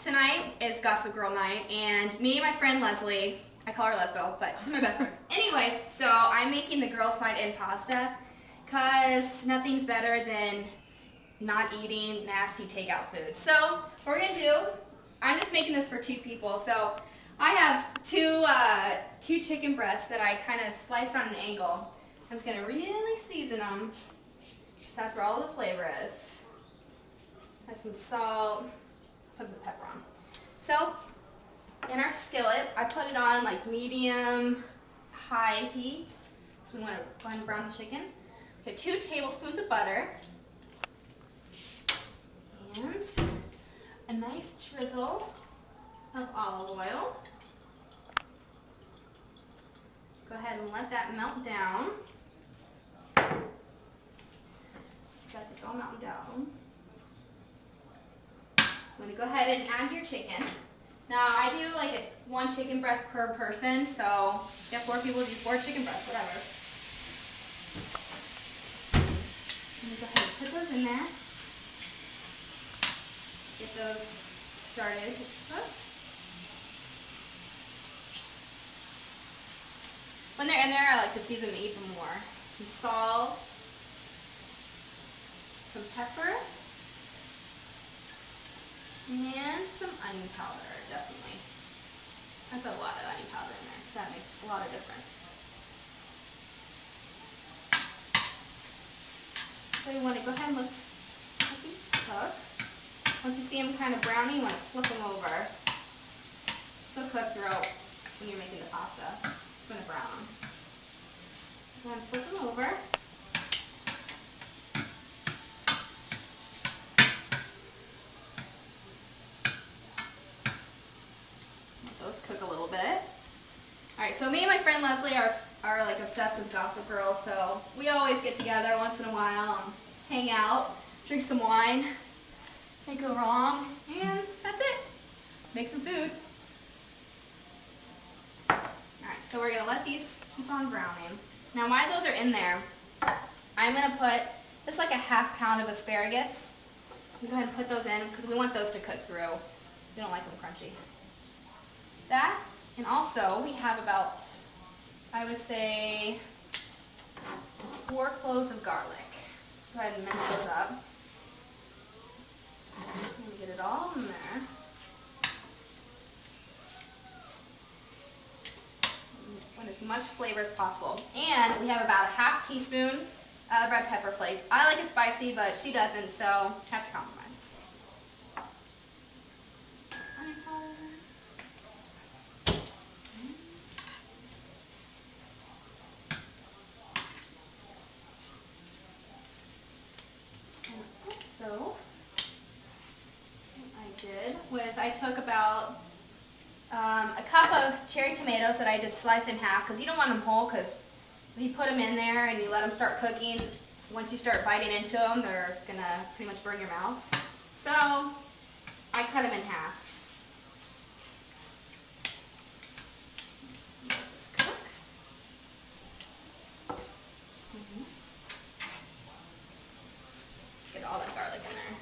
tonight is Gossip Girl night, and me and my friend Leslie, I call her Lesbo, but she's my best friend. Anyways, so I'm making the girls' night in pasta, because nothing's better than not eating nasty takeout food. So what we're going to do, I'm just making this for 2 people. So I have two chicken breasts that I kind of sliced on an angle. I'm just going to really season them, because that's where all the flavor is. Have some salt, put some pepper on. So in our skillet, I put it on like medium, high heat. So we want to go ahead and brown the chicken. Okay, 2 tablespoons of butter. And a nice drizzle of olive oil. Go ahead and let that melt down. Got this all melting down. I'm going to go ahead and add your chicken. Now I do like 1 chicken breast per person, so if you have 4 people, do 4 chicken breasts, whatever. I'm going to go ahead and put those in there. Get those started to cook. When they're in there, I like to season them even more. Some salt, some pepper, and some onion powder, definitely. I put a lot of onion powder in there because that makes a lot of difference. So you want to go ahead and let these cook. Once you see them kind of browny, you want to flip them over. So cook throughout when you're making the pasta. It's going to brown. Go ahead and flip them over. Let those cook a little bit. Alright, so me and my friend Leslie are like obsessed with Gossip Girl, so we always get together once in a while and hang out, drink some wine. Can't go wrong, and that's it. Make some food. Alright, so we're going to let these keep on browning. Now while those are in there, I'm going to put just like a ½ pound of asparagus. Go ahead and put those in because we want those to cook through. We don't like them crunchy. That, and also we have about, I would say, 4 cloves of garlic. Go ahead and mince those up. And get it all in there. Want as much flavor as possible. And we have about a ½ teaspoon of red pepper flakes. I like it spicy, but she doesn't, so have to compromise. So I took about a cup of cherry tomatoes that I just sliced in half because you don't want them whole because if you put them in there and you let them start cooking, once you start biting into them, they're going to pretty much burn your mouth. So I cut them in half. Let this cook. Let's get all that garlic in there.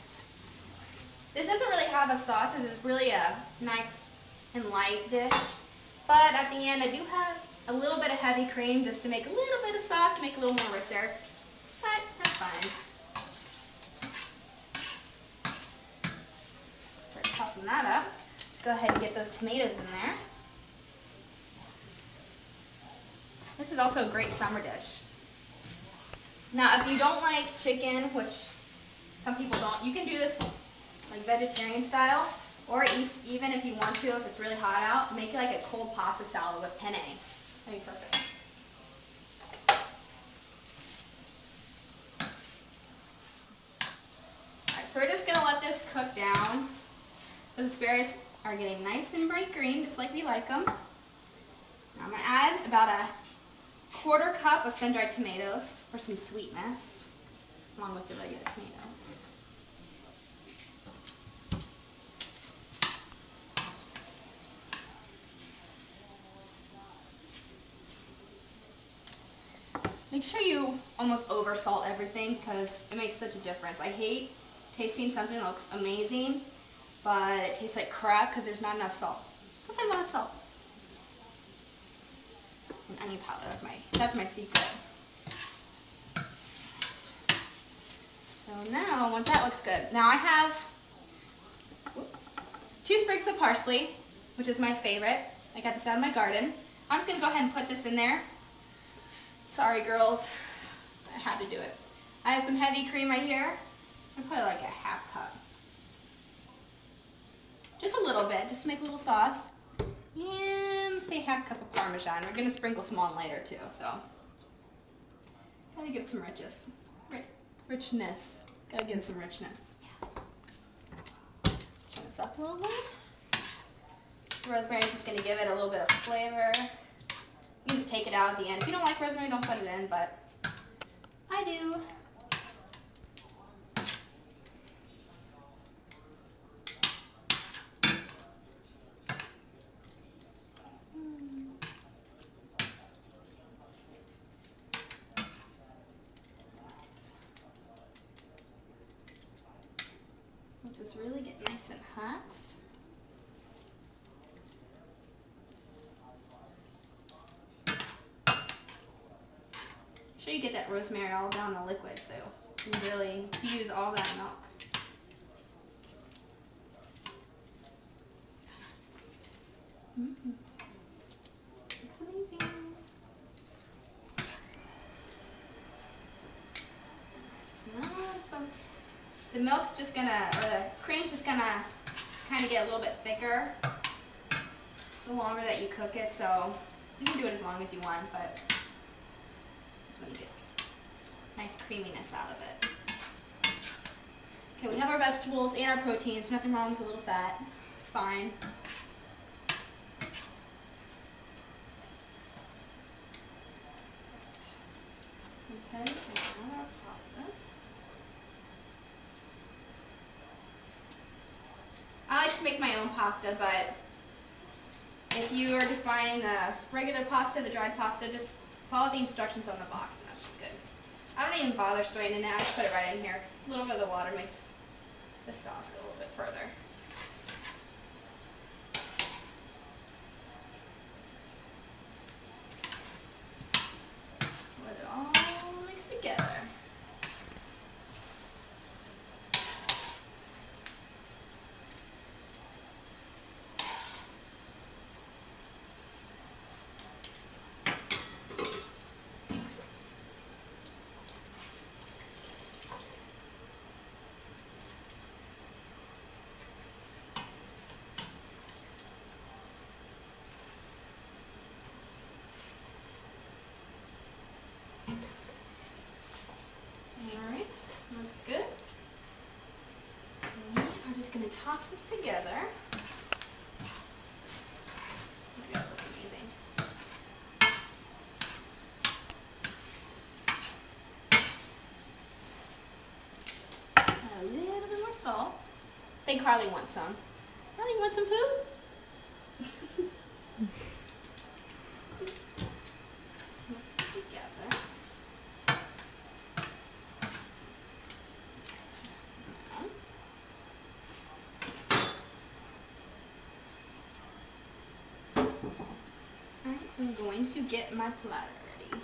This doesn't really have a sauce, it's really a nice and light dish. But at the end, I do have a little bit of heavy cream just to make a little bit of sauce, to make it a little more richer. But that's fine. Start tossing that up. Let's go ahead and get those tomatoes in there. This is also a great summer dish. Now, if you don't like chicken, which some people don't, you can do this like vegetarian style, or even if you want to, if it's really hot out, make it like a cold pasta salad with penne. That'd be perfect. Alright, so we're just going to let this cook down. Those asparagus are getting nice and bright green, just like we like them. Now I'm going to add about a ¼ cup of sun-dried tomatoes for some sweetness, along with the regular tomatoes. Make sure you almost over salt everything because it makes such a difference. I hate tasting something that looks amazing but it tastes like crap because there's not enough salt. Something about salt. And onion powder, that's my secret. So now, once that looks good, now I have 2 sprigs of parsley, which is my favorite. I got this out of my garden. I'm just gonna go ahead and put this in there. Sorry girls, I had to do it. I have some heavy cream right here. I'm probably like a half cup. Just a little bit, just to make a little sauce. And say half cup of Parmesan. We're gonna sprinkle some on later too, so. Gotta give it some richness. Gotta give it some richness. Yeah. Let's turn this up a little bit. Rosemary is just gonna give it a little bit of flavor. You can just take it out at the end. If you don't like rosemary, don't put it in, but I do. Let this really get nice and hot. Make sure you get that rosemary all down the liquid so you really use all that milk. Looks amazing. So now it's about, the milk's just gonna, or the cream's just gonna kind of get a little bit thicker the longer that you cook it, so you can do it as long as you want, but when you get nice creaminess out of it. Okay, we have our vegetables and our proteins. Nothing wrong with a little fat. It's fine. Okay, and our pasta. I like to make my own pasta, but if you are just buying the regular pasta, the dried pasta, just follow the instructions on the box and that should be good. I don't even bother straining it, I just put it right in here because a little bit of the water makes the sauce go a little bit further. Let it all mix together. Alright, looks good. So we are just going to toss this together. Oh my god, it looks amazing. A little bit more salt. I think Carly wants some. Carly, you want some food? I'm going to get my platter ready.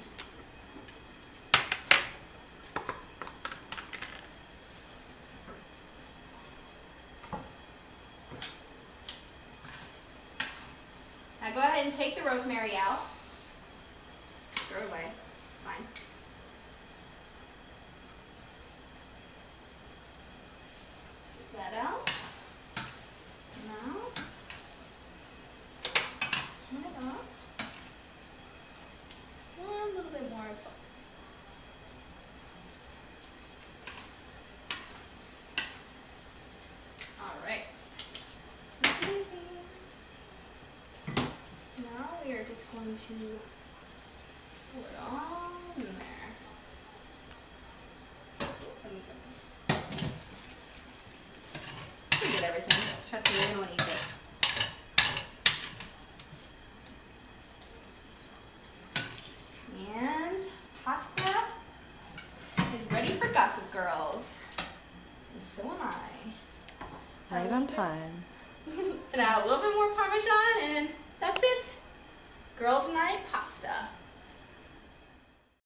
Now go ahead and take the rosemary out. Throw it away. Fine. Take that out. Now, turn it off. And a little bit more of salt. Alright. This is easy. So now we are just going to put it all in there. You get everything. Trust me, you're going to want to eat this. And pasta is ready for Gossip Girls. And so am I. Bye bye. on time. And add a little bit more Parmesan, and that's it. Girls' night pasta.